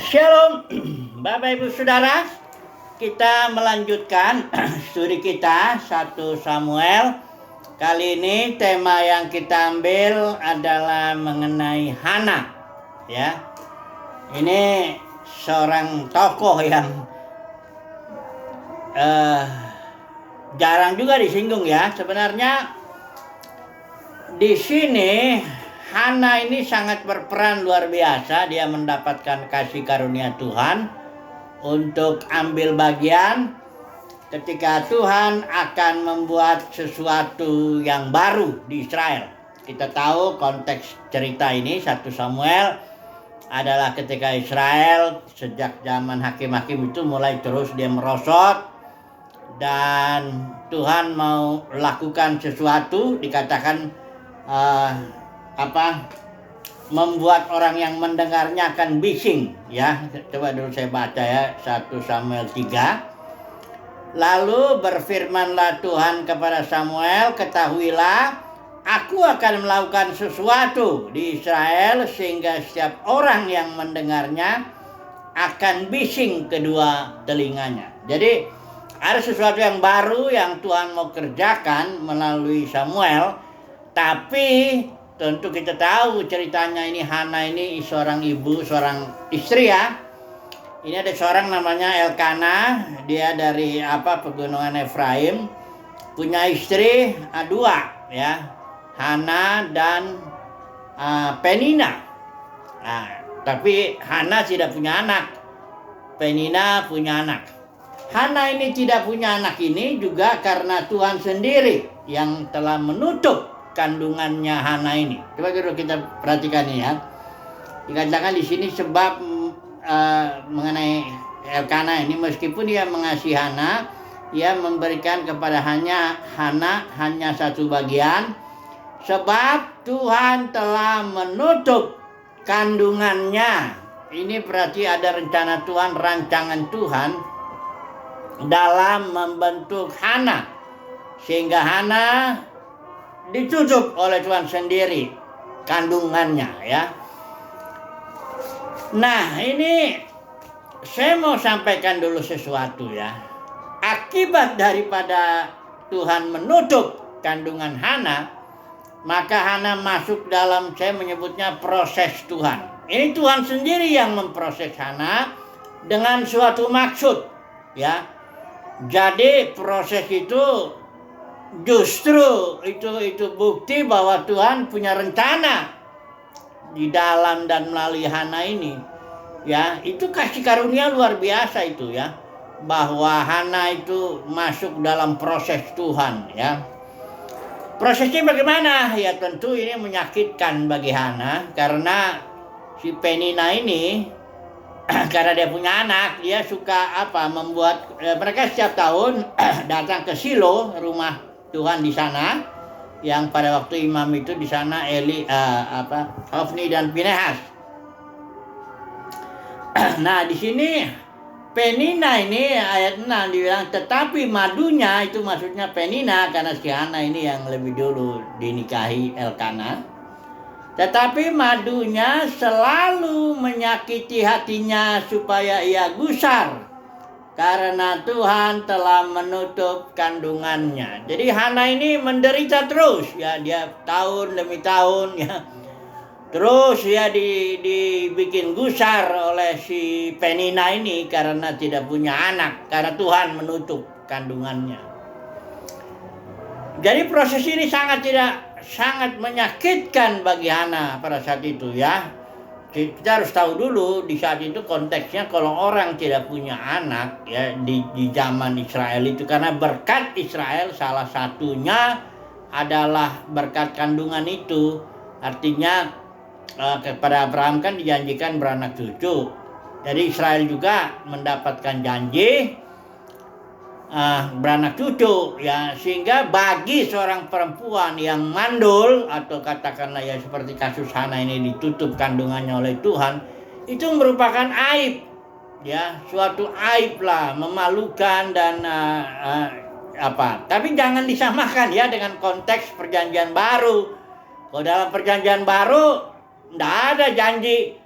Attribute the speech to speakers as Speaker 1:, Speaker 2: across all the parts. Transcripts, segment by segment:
Speaker 1: Shalom, Bapak Ibu Saudara. Kita melanjutkan studi kita 1 Samuel. Kali ini tema yang kita ambil adalah mengenai Hana. Ya, ini seorang tokoh yang jarang juga disinggung ya. Sebenarnya di sini Hana ini sangat berperan luar biasa. Dia mendapatkan kasih karunia Tuhan untuk ambil bagian ketika Tuhan akan membuat sesuatu yang baru di Israel. Kita tahu konteks cerita ini 1 Samuel adalah ketika Israel sejak zaman hakim-hakim itu mulai terus dia merosot dan Tuhan mau lakukan sesuatu, dikatakan membuat orang yang mendengarnya akan bising ya. Coba dulu saya baca ya 1 Samuel 3. Lalu berfirmanlah Tuhan kepada Samuel, ketahuilah aku akan melakukan sesuatu di Israel sehingga setiap orang yang mendengarnya akan bising kedua telinganya. Jadi ada sesuatu yang baru yang Tuhan mau kerjakan melalui Samuel. Tapi tentu kita tahu ceritanya ini Hana ini seorang ibu, seorang istri ya. Ini ada seorang namanya Elkana, dia dari pegunungan Efraim, punya istri dua ya, Hana dan Penina. Nah, tapi Hana tidak punya anak, Penina punya anak. Hana ini tidak punya anak ini juga karena Tuhan sendiri yang telah menutup kandungannya Hana ini. Coba dulu kita perhatikan ini ya. Dikatakan di sini sebab mengenai Elkana ini, meskipun dia mengasihi Hana, ia memberikan kepada Hana hanya satu bagian, sebab Tuhan telah menutup kandungannya. Ini berarti ada rencana Tuhan, rancangan Tuhan dalam membentuk Hana, sehingga Hana ditutup oleh Tuhan sendiri kandungannya ya. Nah, ini saya mau sampaikan dulu sesuatu ya. Akibat daripada Tuhan menutup kandungan Hana, maka Hana masuk dalam, saya menyebutnya, proses Tuhan. Ini Tuhan sendiri yang memproses Hana dengan suatu maksud ya. Jadi proses itu justru itu bukti bahwa Tuhan punya rencana di dalam dan melalui Hana ini ya. Itu kasih karunia luar biasa itu ya, bahwa Hana itu masuk dalam proses Tuhan ya. Prosesnya bagaimana? Ya tentu ini menyakitkan bagi Hana, karena si Penina ini karena dia punya anak, dia suka membuat, mereka setiap tahun datang ke Silo, rumah Tuhan di sana, yang pada waktu imam itu di sana Hofni dan Pinehas. Nah, di sini Penina ini ayat 6 dibilang, tetapi madunya, itu maksudnya Penina karena si Hana ini yang lebih dulu dinikahi Elkana. Tetapi madunya selalu menyakiti hatinya supaya ia gusar, karena Tuhan telah menutup kandungannya. Jadi Hana ini menderita terus ya, dia tahun demi tahun ya. Terus ya dibikin gusar oleh si Penina ini karena tidak punya anak, karena Tuhan menutup kandungannya. Jadi proses ini sangat menyakitkan bagi Hana pada saat itu ya. Kita harus tahu dulu di saat itu konteksnya, kalau orang tidak punya anak ya di zaman Israel itu, karena berkat Israel salah satunya adalah berkat kandungan itu. Artinya kepada Abraham kan dijanjikan beranak cucu. Jadi Israel juga mendapatkan janji beranak cucu ya, sehingga bagi seorang perempuan yang mandul, atau katakanlah ya seperti kasus Hana ini ditutup kandungannya oleh Tuhan, itu merupakan aib ya, suatu aib lah, memalukan dan tapi jangan disamakan ya dengan konteks perjanjian baru. Kalau dalam perjanjian baru tidak ada janji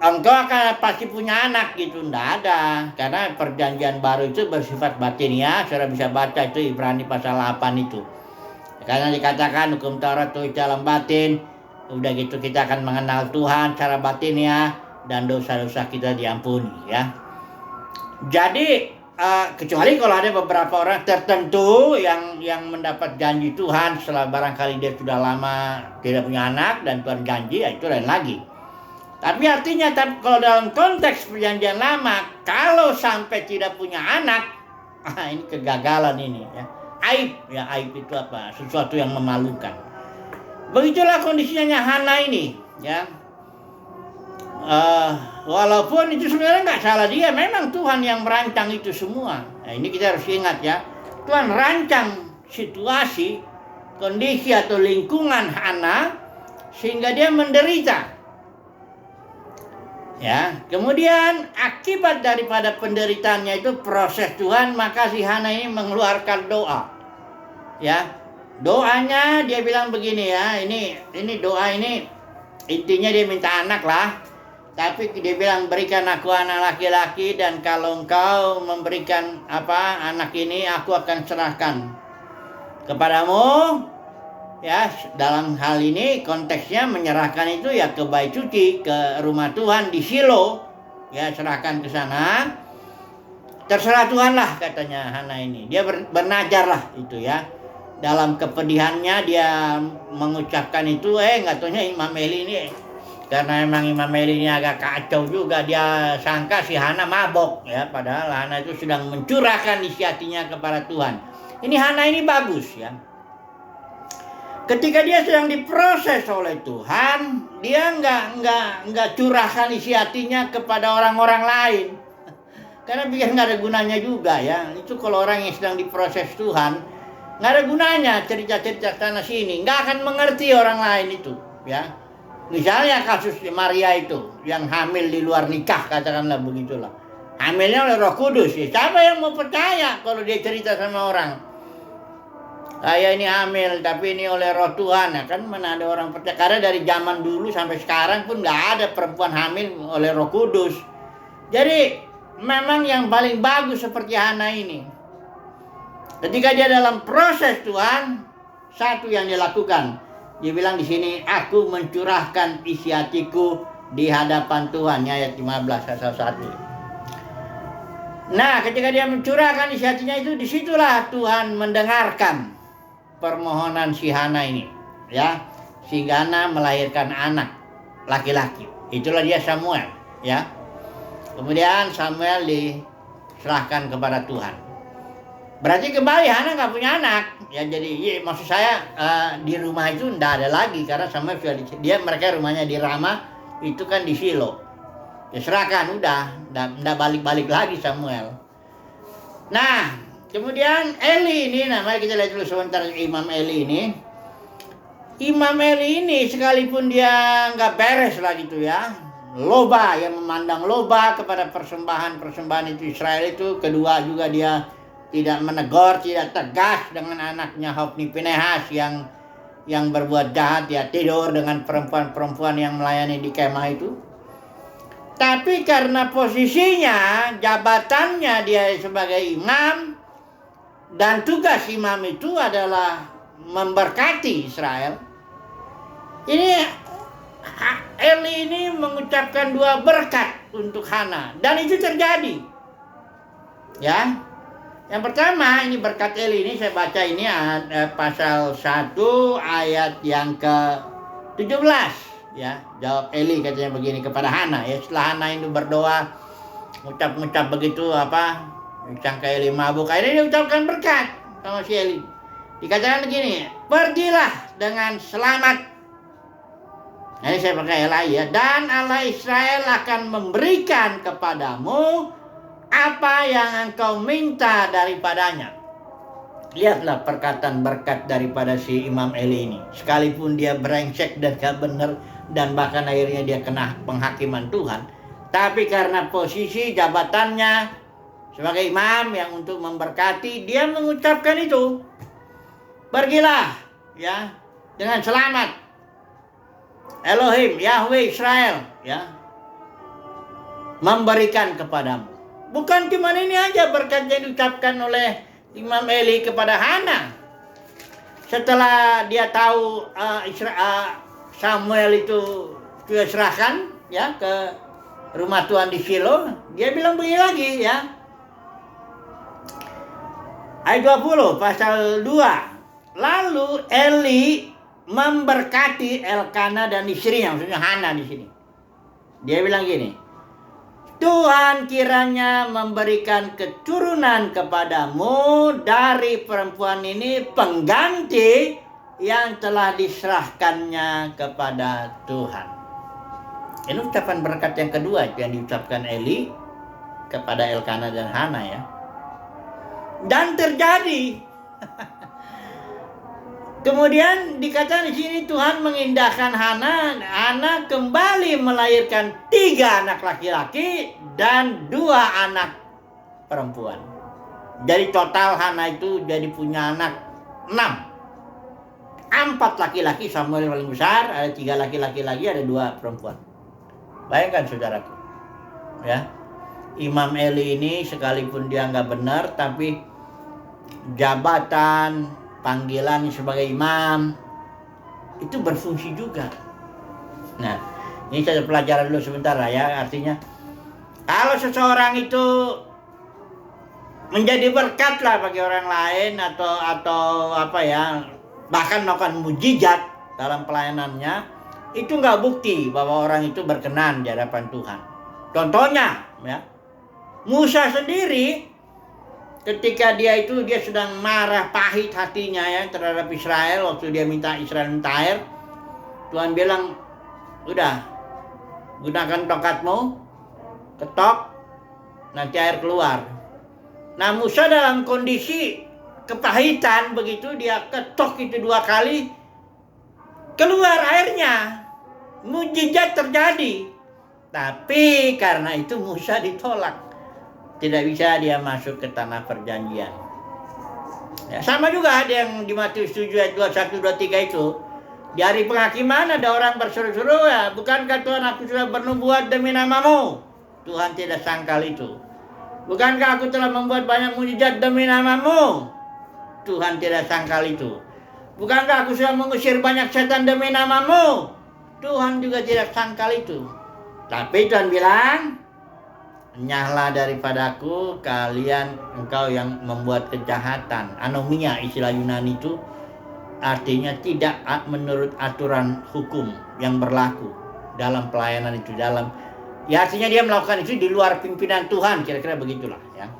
Speaker 1: engkau akan pasti punya anak gitu. Nggak ada, karena perjanjian baru itu bersifat batin ya. Saudara bisa baca itu Ibrani pasal 8 itu. Karena dikatakan hukum Taurat itu dalam batin, udah gitu kita akan mengenal Tuhan secara batin ya, dan dosa-dosa kita diampuni ya. Jadi kecuali kalau ada beberapa orang tertentu yang mendapat janji Tuhan setelah barangkali dia sudah lama tidak punya anak dan Tuhan janji, ya itu lain lagi. Tapi artinya kalau dalam konteks perjanjian lama, kalau sampai tidak punya anak, ini kegagalan ini ya. Aib ya, aib itu apa? Sesuatu yang memalukan. Begitulah kondisinya Hana ini ya. Walaupun itu sebenarnya nggak salah dia, memang Tuhan yang merancang itu semua. Nah, ini kita harus ingat ya, Tuhan rancang situasi, kondisi atau lingkungan Hana sehingga dia menderita. Ya, kemudian akibat daripada penderitaannya itu proses Tuhan, maka si Hana ini mengeluarkan doa. Ya, doanya dia bilang begini ya, ini doa ini intinya dia minta anak lah. Tapi dia bilang, berikan aku anak laki-laki, dan kalau engkau memberikan anak ini, aku akan serahkan kepadamu. Ya, dalam hal ini konteksnya menyerahkan itu ya ke bait suci, ke rumah Tuhan di Shilo. Ya, serahkan ke sana. Terserah Tuhan lah katanya Hana ini. Dia bernazar lah itu ya. Dalam kepedihannya dia mengucapkan itu, nggak taunya Imam Eli ini, karena emang Imam Eli ini agak kacau juga, dia sangka si Hana mabok ya, padahal Hana itu sedang mencurahkan isi hatinya kepada Tuhan. Ini Hana ini bagus ya. Ketika dia sedang diproses oleh Tuhan, dia nggak curahkan isi hatinya kepada orang-orang lain, karena biar nggak ada gunanya juga ya. Itu kalau orang yang sedang diproses Tuhan, nggak ada gunanya cerita-cerita sana sini, nggak akan mengerti orang lain itu ya. Misalnya kasus Maria itu yang hamil di luar nikah, katakanlah begitulah, hamilnya oleh Roh Kudus ya. Siapa yang mau percaya kalau dia cerita sama orang, saya ini hamil tapi ini oleh Roh Tuhan? Ya kan mana ada orang percaya. Karena dari zaman dulu sampai sekarang pun nggak ada perempuan hamil oleh Roh Kudus. Jadi memang yang paling bagus seperti Hana ini, ketika dia dalam proses Tuhan, satu yang dia lakukan, dia bilang di sini, aku mencurahkan isi hatiku di hadapan Tuhan, ayat 15 pasal 1. Nah, ketika dia mencurahkan isi hatinya itu, disitulah Tuhan mendengarkan permohonan si Hana ini, ya, sehingga Hana melahirkan anak laki-laki. Itulah dia Samuel, ya. Kemudian Samuel diserahkan kepada Tuhan. Berarti kembali Hana nggak punya anak, ya. Jadi maksud saya di rumah itu nggak ada lagi, karena Samuel sudah mereka rumahnya di Rama, itu kan di Shilo. Ya serahkan, udah nggak balik-balik lagi Samuel. Nah, kemudian Eli ini, namanya kita lihat dulu sebentar Imam Eli ini. Imam Eli ini sekalipun dia nggak beres lah gitu ya, loba, yang memandang loba kepada persembahan itu Israel itu. Kedua juga dia tidak menegur, tidak tegas dengan anaknya Hofni Pinehas yang berbuat jahat, ya, tidur dengan perempuan-perempuan yang melayani di kemah itu. Tapi karena posisinya, jabatannya dia sebagai imam, dan tugas imam itu adalah memberkati Israel, ini Eli ini mengucapkan 2 berkat untuk Hana, dan itu terjadi. Ya. Yang pertama, ini berkat Eli ini saya baca ini pasal 1 ayat yang ke-17 ya. Jawab Eli katanya begini kepada Hana ya, setelah Hana itu berdoa ngucap begitu sangka Eli mabuk, akhirnya dia ucapkan berkat sama si Eli. Dikatakan begini, pergilah dengan selamat. Nah, ini saya pakai Eli ya, dan Allah Israel akan memberikan kepadamu apa yang engkau minta daripadanya. Lihatlah perkataan berkat daripada si Imam Eli ini. Sekalipun dia brengsek dan gak benar, dan bahkan akhirnya dia kena penghakiman Tuhan, tapi karena posisi jabatannya sebagai imam yang untuk memberkati, dia mengucapkan itu, pergilah ya dengan selamat. Elohim, Yahweh Israel ya, memberikan kepadamu. Bukan cuma ini aja berkat yang diucapkan oleh Imam Eli kepada Hana. Setelah dia tahu Samuel itu sudah serahkan ya ke rumah Tuhan di Shilo, dia bilang begini lagi ya. Ayat 20 pasal 2. Lalu Eli memberkati Elkana dan istrinya, maksudnya Hana di sini. Dia bilang gini, Tuhan kiranya memberikan keturunan kepadamu dari perempuan ini pengganti yang telah diserahkannya kepada Tuhan. Ini ucapan berkat yang kedua yang diucapkan Eli kepada Elkana dan Hana ya. Dan terjadi. Kemudian dikatakan di sini Tuhan mengindahkan Hana. Hana kembali melahirkan 3 anak laki-laki dan 2 anak perempuan. Jadi total Hana itu jadi punya anak 6. 4 laki-laki, Samuel paling besar, ada 3 laki-laki lagi, ada 2 perempuan. Bayangkan saudaraku, ya, Imam Eli ini sekalipun dia nggak benar, tapi jabatan, panggilan sebagai imam itu berfungsi juga. Nah, ini saya pelajaran dulu sebentar ya. Artinya, kalau seseorang itu menjadi berkat lah bagi orang lain atau apa ya, bahkan melakukan mujizat dalam pelayanannya, itu nggak bukti bahwa orang itu berkenan di hadapan Tuhan. Contohnya, ya, Musa sendiri ketika dia sedang marah pahit hatinya ya terhadap Israel waktu dia minta Israel minta air, Tuhan bilang, udah gunakan tongkatmu, ketok, nanti air keluar. Nah Musa dalam kondisi kepahitan begitu, dia ketok itu 2 kali, keluar airnya. Mujizat terjadi. Tapi karena itu Musa ditolak. Tidak bisa dia masuk ke tanah perjanjian. Ya, sama juga ada yang di Matius 7 ayat 21-23 itu. Di hari penghakiman ada orang berseru-seru, ya, bukankah Tuhan aku sudah bernubuat demi namamu? Tuhan tidak sangkal itu. Bukankah aku telah membuat banyak mujizat demi namamu? Tuhan tidak sangkal itu. Bukankah aku sudah mengusir banyak setan demi namamu? Tuhan juga tidak sangkal itu. Tapi Tuhan bilang, enyahlah daripadaku engkau yang membuat kejahatan. Anomia istilah Yunani itu artinya tidak menurut aturan hukum yang berlaku dalam pelayanan itu, ya artinya dia melakukan itu di luar pimpinan Tuhan, kira-kira begitulah ya.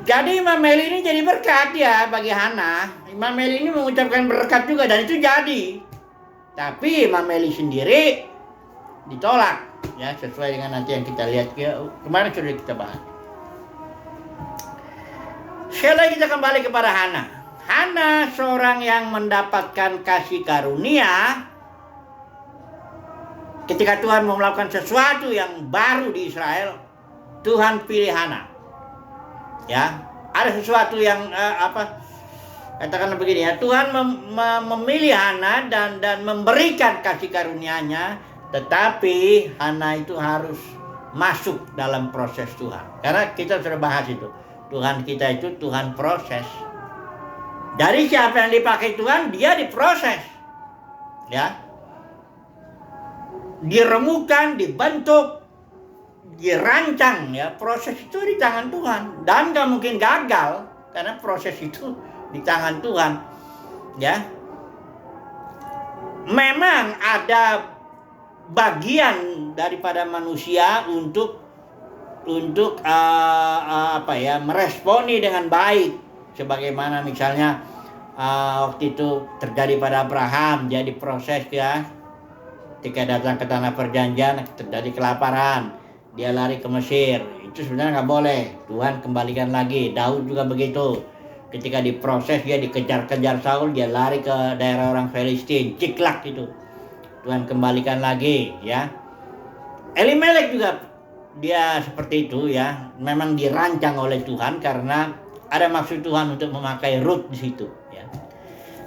Speaker 1: Jadi Imam Eli ini jadi berkat ya bagi Hana. Imam Eli ini mengucapkan berkat juga dan itu jadi. Tapi Imam Eli sendiri ditolak ya, sesuai dengan nanti yang kita lihat kemarin sudah kita bahas. Sekali lagi kita kembali kepada Hana. Hana seorang yang mendapatkan kasih karunia. Ketika Tuhan mau melakukan sesuatu yang baru di Israel, Tuhan pilih Hana. Ya, ada sesuatu yang katakanlah begini ya, Tuhan memilih Hana dan memberikan kasih karunia-Nya, tetapi Hana itu harus masuk dalam proses Tuhan. Karena kita sudah bahas itu, Tuhan kita itu Tuhan proses. Dari siapa yang dipakai Tuhan, dia diproses. Ya. Diremukan, dibentuk, dirancang ya, proses itu di tangan Tuhan dan gak mungkin gagal karena proses itu di tangan Tuhan ya. Memang ada bagian daripada manusia untuk meresponi dengan baik, sebagaimana misalnya waktu itu terjadi pada Abraham, dia diproses ya. Ketika datang ke tanah perjanjian terjadi kelaparan, dia lari ke Mesir. Itu sebenarnya nggak boleh, Tuhan kembalikan lagi. Daud juga begitu, ketika diproses dia dikejar-kejar Saul, dia lari ke daerah orang Filistin, Ciklak itu, Tuhan kembalikan lagi ya. Elimelek juga dia seperti itu ya, memang dirancang oleh Tuhan karena ada maksud Tuhan untuk memakai Rut di situ ya.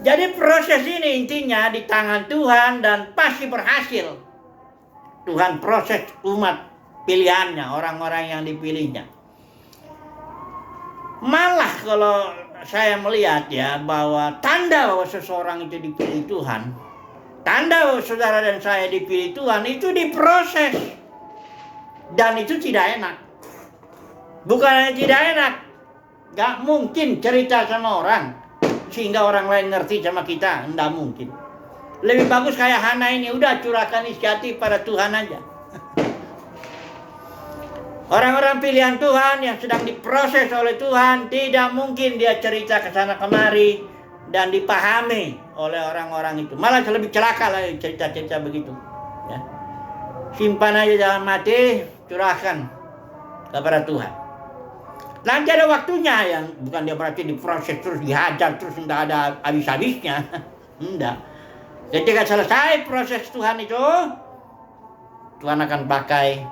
Speaker 1: Jadi proses ini intinya di tangan Tuhan dan pasti berhasil. Tuhan proses umat pilihannya, orang-orang yang dipilihnya. Malah kalau saya melihat ya bahwa tanda bahwa seseorang itu dipilih Tuhan, tanda bahwa saudara dan saya dipilih Tuhan itu diproses. Dan itu tidak enak. Bukan hanya tidak enak, gak mungkin cerita sama orang sehingga orang lain ngerti sama kita, enggak mungkin. Lebih bagus kayak Hana ini, udah curahkan isi hati pada Tuhan aja. Orang-orang pilihan Tuhan yang sedang diproses oleh Tuhan, tidak mungkin dia cerita ke sana kemari dan dipahami oleh orang-orang itu. Malah lebih celaka lah cerita-cerita begitu. Ya. Simpan aja dalam hati, curahkan kepada Tuhan. Nanti ada waktunya yang bukan dia berarti diproses terus, dihajar terus, tidak ada habis-habisnya. Enggak. Ketika selesai proses Tuhan itu, Tuhan akan pakai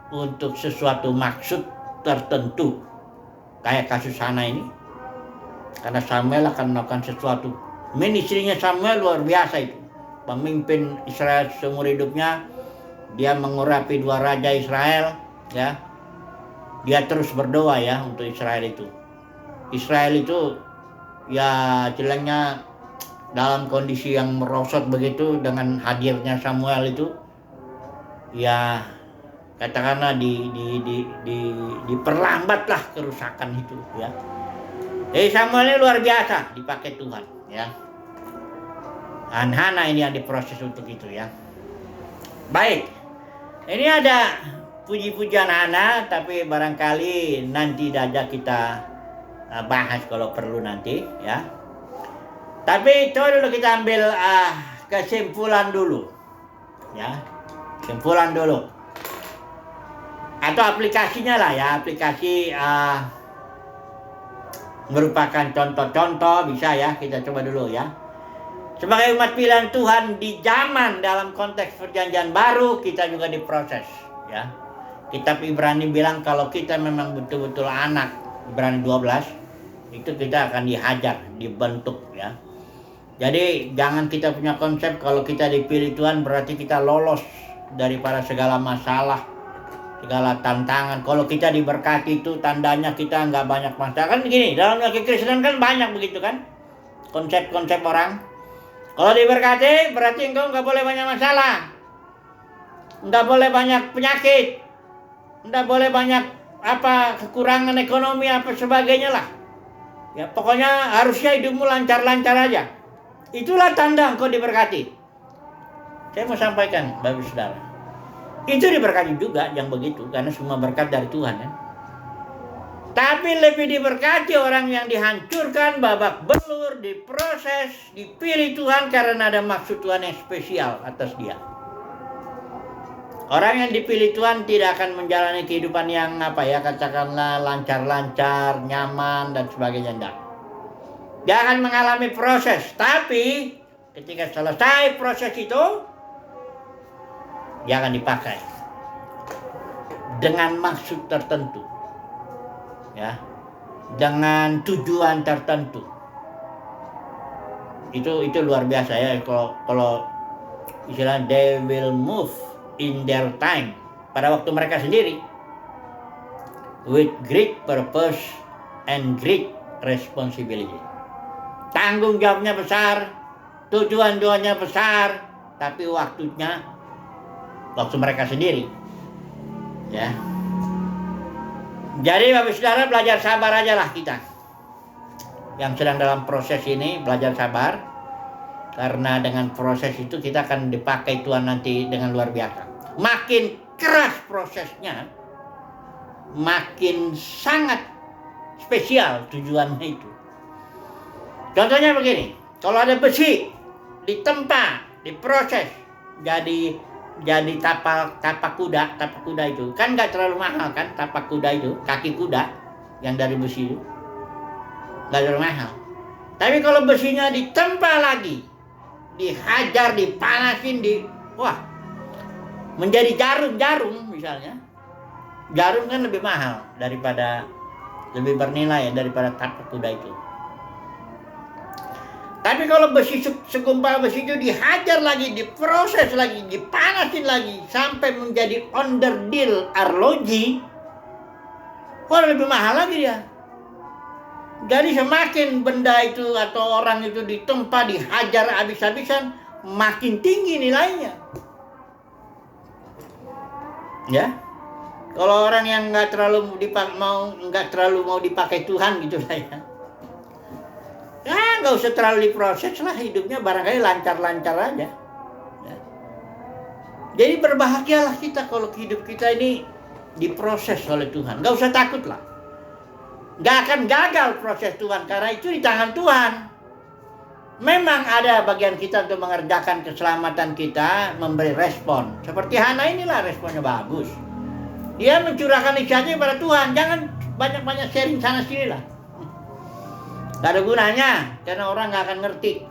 Speaker 1: untuk sesuatu maksud tertentu. Kayak kasus Hana ini. Karena Samuel akan melakukan sesuatu. Ministrinya Samuel luar biasa itu. Pemimpin Israel seumur hidupnya. Dia mengurapi 2 raja Israel. Ya. Dia terus berdoa ya untuk Israel itu. Israel itu ya jeleknya dalam kondisi yang merosot begitu dengan hadirnya Samuel itu. Ya katakanlah diperlambatlah kerusakan itu ya. Jadi Samuel ini luar biasa dipakai Tuhan ya. Dan Hana ini yang diproses untuk itu ya. Baik. Ini ada puji-pujian Hana, tapi barangkali nanti saja kita bahas kalau perlu nanti ya. Tapi coba dulu kita ambil kesimpulan dulu ya. Kesimpulan dulu. Atau aplikasinya lah ya, aplikasi merupakan contoh-contoh bisa ya, kita coba dulu ya. Sebagai umat pilihan Tuhan di zaman dalam konteks perjanjian baru, kita juga diproses ya. Kitab Ibrani bilang kalau kita memang betul-betul anak, Ibrani 12, itu kita akan dihajar, dibentuk ya. Jadi jangan kita punya konsep kalau kita dipilih Tuhan berarti kita lolos daripada segala masalah, segala tantangan. Kalau kita diberkati itu tandanya kita nggak banyak masalah. Kan gini, dalam kekristenan kan banyak begitu kan konsep-konsep orang. Kalau diberkati berarti engkau nggak boleh banyak masalah, nggak boleh banyak penyakit, nggak boleh banyak kekurangan ekonomi apa sebagainya lah. Ya pokoknya harusnya hidupmu lancar-lancar aja. Itulah tanda engkau diberkati. Saya mau sampaikan bagi saudara, itu diberkati juga yang begitu, karena semua berkat dari Tuhan kan. Tapi lebih diberkati orang yang dihancurkan babak belur, diproses, dipilih Tuhan karena ada maksud Tuhan yang spesial atas dia. Orang yang dipilih Tuhan tidak akan menjalani kehidupan yang katakanlah lancar-lancar, nyaman dan sebagainya, enggak. Dia akan mengalami proses, tapi ketika selesai proses itu, dia akan dipakai dengan maksud tertentu, ya, dengan tujuan tertentu. Itu luar biasa ya. Kalau istilah they will move in their time, pada waktu mereka sendiri, with great purpose and great responsibility. Tanggung jawabnya besar, tujuan-tujuannya besar, tapi waktu mereka sendiri ya. Jadi Bapak Saudara belajar sabar aja lah kita yang sedang dalam proses ini, belajar sabar, karena dengan proses itu kita akan dipakai Tuhan nanti dengan luar biasa. Makin keras prosesnya, makin sangat spesial tujuannya itu. Contohnya begini, kalau ada besi ditempa, diproses jadi tapak kuda itu kan nggak terlalu mahal kan, tapak kuda itu, kaki kuda yang dari besi itu nggak terlalu mahal. Tapi kalau besinya ditempa lagi, dihajar, dipanasin, menjadi jarum misalnya, jarum kan lebih mahal lebih bernilai daripada tapak kuda itu. Tapi kalau besi segumpal besi itu dihajar lagi, diproses lagi, dipanasin lagi sampai menjadi onderdil arloji, lebih mahal lagi dia. Jadi semakin benda itu atau orang itu ditempa, dihajar habis-habisan, makin tinggi nilainya. Ya, kalau orang yang nggak terlalu mau dipakai Tuhan gitu lah ya. Ya nggak usah terlalu diproses lah hidupnya, barangkali lancar-lancar aja. Ya. Jadi berbahagialah kita kalau hidup kita ini diproses oleh Tuhan. Nggak usah takut lah. Nggak akan gagal proses Tuhan karena itu di tangan Tuhan. Memang ada bagian kita untuk mengerjakan keselamatan kita, memberi respon. Seperti Hana inilah responnya bagus. Dia mencurahkan isyaratnya kepada Tuhan. Jangan banyak-banyak sharing sana sini lah. Gak ada gunanya, karena orang gak akan ngerti.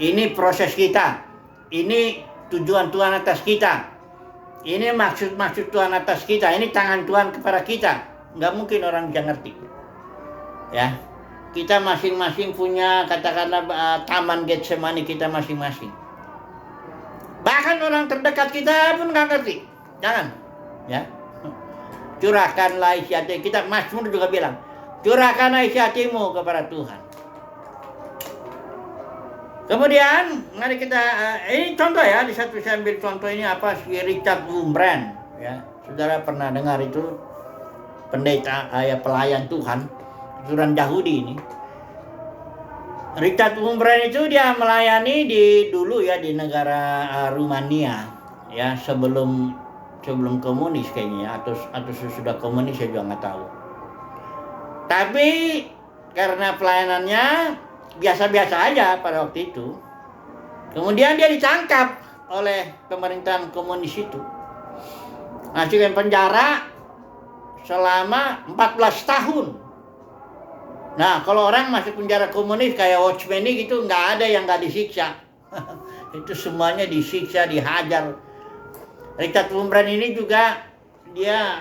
Speaker 1: Ini proses kita. Ini tujuan Tuhan atas kita. Ini maksud Tuhan atas kita. Ini tangan Tuhan kepada kita. Gak mungkin orang bisa ngerti. Ya, kita masing-masing punya katakanlah taman Getsemani kita masing-masing. Bahkan orang terdekat kita pun gak ngerti. Jangan. Ya, curahkanlah isi hati kita. Mazmur juga bilang, curahkanlah isi hatimu kepada Tuhan. Kemudian mari kita ini contoh ya, di satu saya ambil contoh ini apa si Richard Wurmbrand ya. Saudara pernah dengar itu pendeta pelayan Tuhan keturunan Yahudi ini. Richard Wurmbrand itu dia melayani dulu ya di negara Rumania ya, sebelum komunis kayaknya ya, atau sudah komunis saya juga nggak tahu. Tapi karena pelayanannya biasa-biasa aja pada waktu itu, kemudian dia ditangkap oleh pemerintahan komunis itu, masukin penjara selama 14 tahun. Nah, kalau orang masuk penjara komunis kayak Watchmen gitu, nggak ada yang nggak disiksa. Itu semuanya disiksa, dihajar. Richard Wurmbrand ini juga dia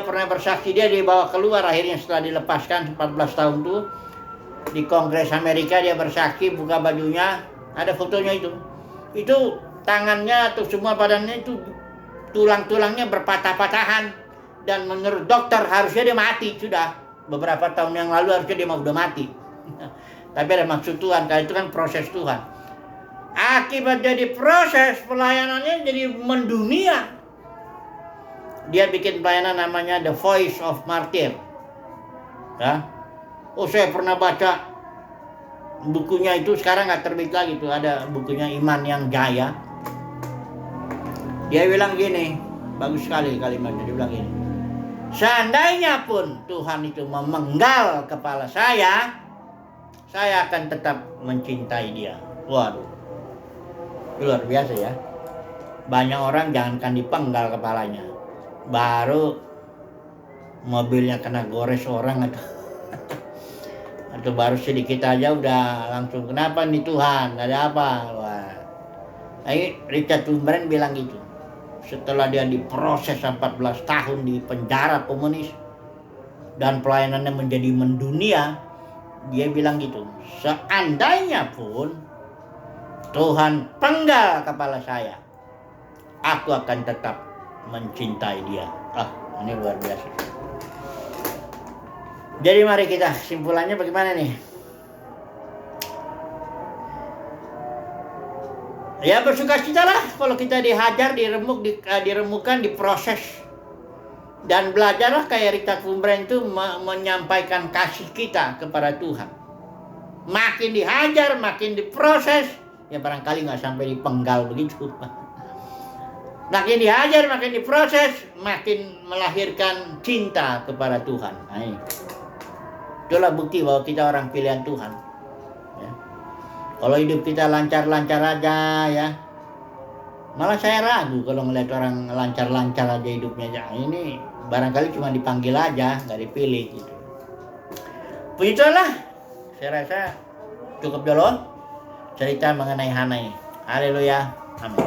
Speaker 1: pernah bersaksi, dia dibawa keluar akhirnya setelah dilepaskan 14 tahun itu di Kongres Amerika. Dia bersaksi, buka bajunya, ada fotonya itu tangannya atau semua badannya itu tulang-tulangnya berpatah-patahan, dan menurut dokter harusnya dia mati sudah beberapa tahun yang lalu, harusnya dia udah mati. Tapi ada maksud Tuhan, karena itu kan proses Tuhan. Akibat jadi proses pelayanannya jadi mendunia. Dia bikin pelayanan namanya The Voice of Martyr. Ya. Saya pernah baca bukunya itu, sekarang nggak terbit lagi tuh, ada bukunya Iman yang Jaya. Dia bilang gini, bagus sekali kalimatnya, dia bilang gini. Seandainya pun Tuhan itu memenggal kepala saya akan tetap mencintai dia. Waduh. Luar biasa ya. Banyak orang jangankan dipenggal kepalanya, baru mobilnya kena gores orang atau baru sedikit aja udah langsung, kenapa nih Tuhan, ada apa? Wah. Richard Wurmbrand bilang gitu. Setelah dia diproses 14 tahun di penjara komunis dan pelayanannya menjadi mendunia, dia bilang gitu, seandainya pun Tuhan penggal kepala saya, aku akan tetap mencintai dia. Ini luar biasa. Jadi mari kita, kesimpulannya bagaimana nih? Ya bersukacitalah kalau kita dihajar, diremukkan, diproses. Dan belajarlah kayak Richard Wurmbrand itu menyampaikan kasih kita kepada Tuhan. Makin dihajar, makin diproses, ya barangkali nggak sampai dipenggal begitu. Makin dihajar, makin diproses, makin melahirkan cinta kepada Tuhan. Itulah bukti bahwa kita orang pilihan Tuhan. Ya. Kalau hidup kita lancar-lancar aja ya, malah saya ragu kalau ngeliat orang lancar-lancar aja hidupnya. Ini barangkali cuma dipanggil aja, nggak dipilih gitu. Puji Tuhan lah, saya rasa cukup dulu cerita mengenai Hana ini. Haleluya, amin.